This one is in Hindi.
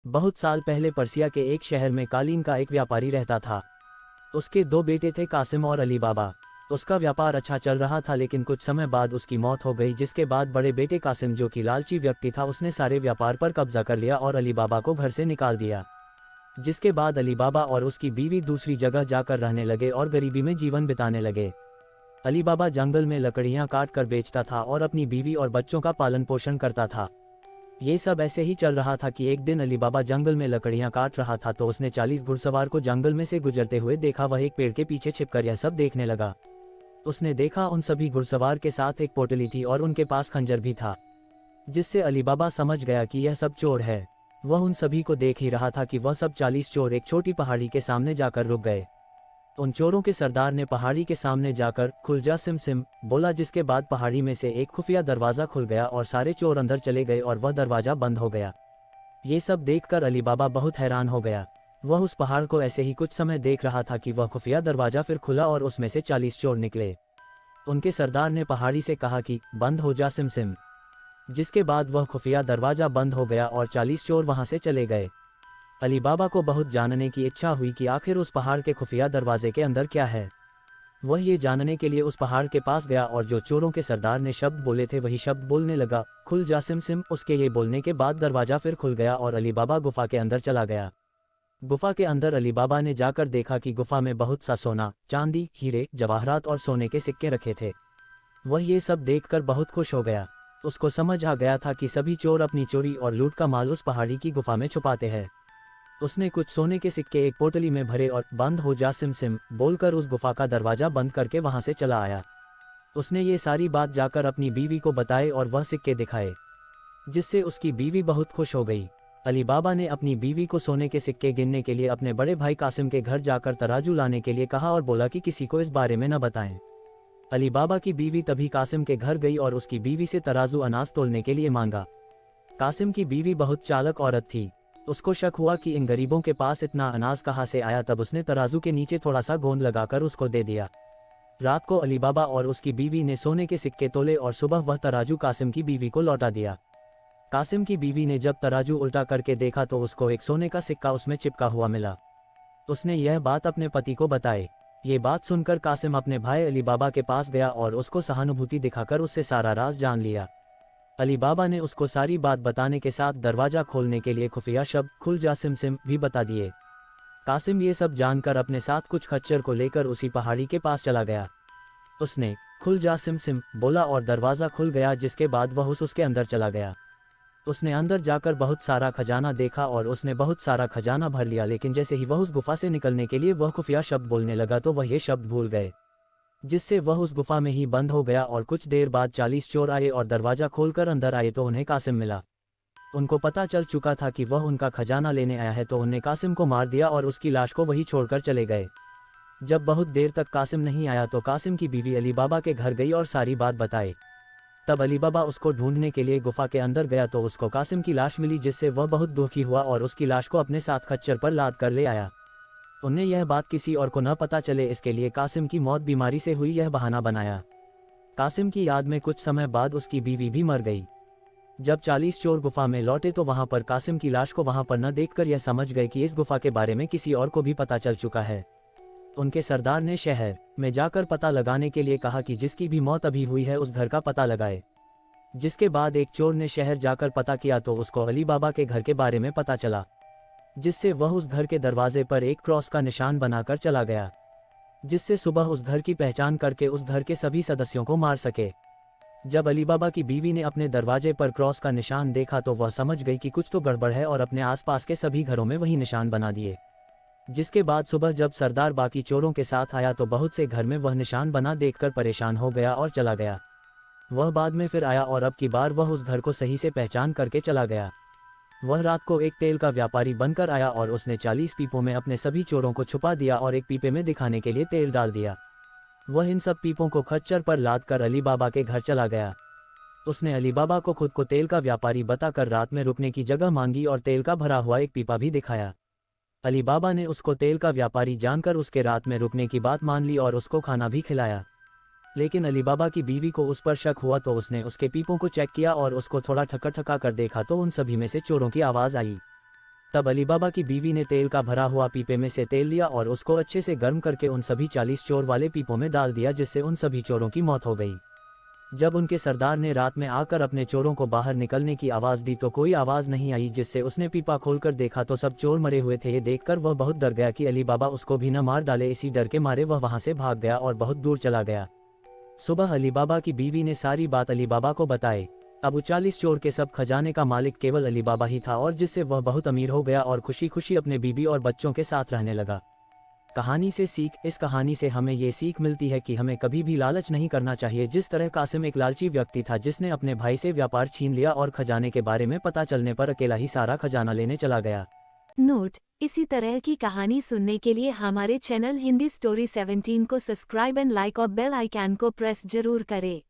बहुत साल पहले पर्सिया के एक शहर में कालीन का एक व्यापारी रहता था। उसके दो बेटे थे, कासिम और अली बाबा। उसका व्यापार अच्छा चल रहा था, लेकिन कुछ समय बाद उसकी मौत हो गई, जिसके बाद बड़े बेटे कासिम, जो कि लालची व्यक्ति था, उसने सारे व्यापार पर कब्जा कर लिया और अली बाबा को घर से निकाल दिया। जिसके बाद अली बाबा और उसकी बीवी दूसरी जगह जाकर रहने लगे और गरीबी में जीवन बिताने लगे। अली बाबा जंगल में लकड़ियां काट कर बेचता था और अपनी बीवी और बच्चों का पालन पोषण करता था। ये सब ऐसे ही चल रहा था कि एक दिन अली बाबा जंगल में लकड़ियां काट रहा था तो उसने 40 घुड़सवार को जंगल में से गुजरते हुए देखा। वह एक पेड़ के पीछे छिपकर यह सब देखने लगा। उसने देखा उन सभी घुड़सवार के साथ एक पोटली थी और उनके पास खंजर भी था, जिससे अली बाबा समझ गया कि यह सब चोर है। वह उन सभी को देख ही रहा था कि वह सब 40 चोर एक छोटी पहाड़ी के सामने जाकर रुक गए। उन चोरों के सरदार ने पहाड़ी के सामने जाकर खुल जा सिम सिम बोला, जिसके बाद पहाड़ी में से एक खुफिया दरवाज़ा खुल गया और सारे चोर अंदर चले गए और वह दरवाज़ा बंद हो गया। ये सब देखकर अली बाबा बहुत हैरान हो गया। वह उस पहाड़ को ऐसे ही कुछ समय देख रहा था कि वह खुफिया दरवाज़ा फिर खुला और उसमें से 40 चोर निकले। उनके सरदार ने पहाड़ी से कहा कि बंद हो जा सिम सिम, जिसके बाद वह खुफिया दरवाज़ा बंद हो गया और 40 चोर वहाँ से चले गए। अली बाबा को बहुत जानने की इच्छा हुई कि आखिर उस पहाड़ के खुफिया दरवाजे के अंदर क्या है। वह ये जानने के लिए उस पहाड़ के पास गया और जो चोरों के सरदार ने शब्द बोले थे वही शब्द बोलने लगा, खुल जा सिम सिम। उसके ये बोलने के बाद दरवाज़ा फिर खुल गया और अली बाबा गुफा के अंदर चला गया। गुफा के अंदर अली बाबा ने जाकर देखा कि गुफा में बहुत सा सोना, चांदी, हीरे, जवाहरात और सोने के सिक्के रखे थे। वह ये सब देखकर बहुत खुश हो गया। उसको समझ आ गया था कि सभी चोर अपनी चोरी और लूट का माल उस पहाड़ी की गुफा में छुपाते हैं। उसने कुछ सोने के सिक्के एक पोटली में भरे और बंद हो जा सिम सिम बोलकर उस गुफा का दरवाज़ा बंद करके वहां से चला आया। उसने ये सारी बात जाकर अपनी बीवी को बताई और वह सिक्के दिखाए, जिससे उसकी बीवी बहुत खुश हो गई। अली बाबा ने अपनी बीवी को सोने के सिक्के गिनने के लिए अपने बड़े भाई कासिम के घर जाकर तराजू लाने के लिए कहा और बोला कि किसी को इस बारे में न बताएं। अली बाबा की बीवी तभी कासिम के घर गई और उसकी बीवी से तराजू अनाज तोलने के लिए मांगा। कासिम की बीवी बहुत चालाक औरत थी। उसको शक हुआ कि इन गरीबों के पास इतना अनाज कहाँ से आया। तब उसने तराजू के नीचे थोड़ा सा गोंद लगाकर उसको दे दिया। रात को अली बाबा और उसकी बीवी ने सोने के सिक्के तोले और सुबह वह तराजू कासिम की बीवी को लौटा दिया। कासिम की बीवी ने जब तराजू उल्टा करके देखा तो उसको एक सोने का सिक्का उसमें चिपका हुआ मिला। उसने यह बात अपने पति को बताई। ये बात सुनकर कासिम अपने भाई अली बाबा के पास गया और उसको सहानुभूति दिखाकर उससे सारा राज जान लिया। अली बाबा ने उसको सारी बात बताने के साथ दरवाज़ा खोलने के लिए खुफिया शब्द खुल जा सिम सिम भी बता दिए। कासिम ये सब जानकर अपने साथ कुछ खच्चर को लेकर उसी पहाड़ी के पास चला गया। उसने खुल जा सिम सिम बोला और दरवाज़ा खुल गया, जिसके बाद वह उसके अंदर चला गया। उसने अंदर जाकर बहुत सारा खजाना देखा और उसने बहुत सारा खजाना भर लिया, लेकिन जैसे ही वह उस गुफा से निकलने के लिए वह खुफिया शब्द बोलने लगा तो वह ये शब्द भूल गए, जिससे वह उस गुफा में ही बंद हो गया। और कुछ देर बाद 40 चोर आए और दरवाज़ा खोलकर अंदर आए तो उन्हें कासिम मिला। उनको पता चल चुका था कि वह उनका खजाना लेने आया है, तो उन्हें कासिम को मार दिया और उसकी लाश को वही छोड़कर चले गए। जब बहुत देर तक कासिम नहीं आया तो कासिम की बीवी अली बाबा के घर गई और सारी बात बताई। तब अली बाबा उसको ढूंढने के लिए गुफा के अंदर गया तो उसको कासिम की लाश मिली, जिससे वह बहुत दुखी हुआ और उसकी लाश को अपने साथ खच्चर पर लाद कर ले आया। उन्हें यह बात किसी और को न पता चले, इसके लिए कासिम की मौत बीमारी से हुई यह बहाना बनाया। कासिम की याद में कुछ समय बाद उसकी बीवी भी मर गई। जब 40 चोर गुफा में लौटे तो वहां पर कासिम की लाश को वहां पर न देखकर यह समझ गए कि इस गुफा के बारे में किसी और को भी पता चल चुका है। उनके सरदार ने शहर में जाकर पता लगाने के लिए कहा कि जिसकी भी मौत अभी हुई है उस घर का पता लगाए। जिसके बाद एक चोर ने शहर जाकर पता किया तो उसको अली बाबा के घर के बारे में पता चला, जिससे वह उस घर के दरवाजे पर एक क्रॉस का निशान बनाकर चला गया, जिससे सुबह उस घर की पहचान करके उस घर के सभी सदस्यों को मार सके। जब अली बाबा की बीवी ने अपने दरवाजे पर क्रॉस का निशान देखा तो वह समझ गई कि कुछ तो गड़बड़ है और अपने आसपास के सभी घरों में वही निशान बना दिए। जिसके बाद सुबह जब सरदार बाकी चोरों के साथ आया तो बहुत से घर में वह निशान बना देखकर परेशान हो गया और चला गया। वह बाद में फिर आया और अब की बार वह उस घर को सही से पहचान करके चला गया। वह रात को एक तेल का व्यापारी बनकर आया और उसने 40 पीपों में अपने सभी चोरों को छुपा दिया और एक पीपे में दिखाने के लिए तेल डाल दिया। वह इन सब पीपों को खच्चर पर लाद कर अली बाबा के घर चला गया। उसने अली बाबा को खुद को तेल का व्यापारी बताकर रात में रुकने की जगह मांगी और तेल का भरा हुआ एक पीपा भी दिखाया। अली बाबा ने उसको तेल का व्यापारी जानकर उसके रात में रुकने की बात मान ली और उसको खाना भी खिलाया। लेकिन अली बाबा की बीवी को उस पर शक हुआ तो उसने उसके पीपों को चेक किया और उसको थोड़ा ठक्कर ठका कर देखा तो उन सभी में से चोरों की आवाज़ आई। तब अली बाबा की बीवी ने तेल का भरा हुआ पीपे में से तेल लिया और उसको अच्छे से गर्म करके उन सभी 40 चोर वाले पीपों में डाल दिया, जिससे उन सभी चोरों की मौत हो गई। जब उनके सरदार ने रात में आकर अपने चोरों को बाहर निकलने की आवाज़ दी तो कोई आवाज़ नहीं आई, जिससे उसने पीपा खोलकर देखा तो सब चोर मरे हुए थे। ये देखकर वह बहुत डर गया कि अली बाबा उसको भी न मार डाले। इसी डर के मारे वह वहाँ से भाग गया और बहुत दूर चला गया। सुबह अली बाबा की बीवी ने सारी बात अली बाबा को बताई। अब 40 चोर के सब खजाने का मालिक केवल अली बाबा ही था, और जिससे वह बहुत अमीर हो गया और खुशी खुशी अपने बीवी और बच्चों के साथ रहने लगा। कहानी से सीख। इस कहानी से हमें ये सीख मिलती है कि हमें कभी भी लालच नहीं करना चाहिए। जिस तरह कासिम एक लालची व्यक्ति था जिसने अपने भाई से व्यापार छीन लिया और खजाने के बारे में पता चलने पर अकेला ही सारा खजाना लेने चला गया। नोट: इसी तरह की कहानी सुनने के लिए हमारे चैनल हिंदी स्टोरी 17 को सब्सक्राइब एंड लाइक और बेल आइकन को प्रेस जरूर करें।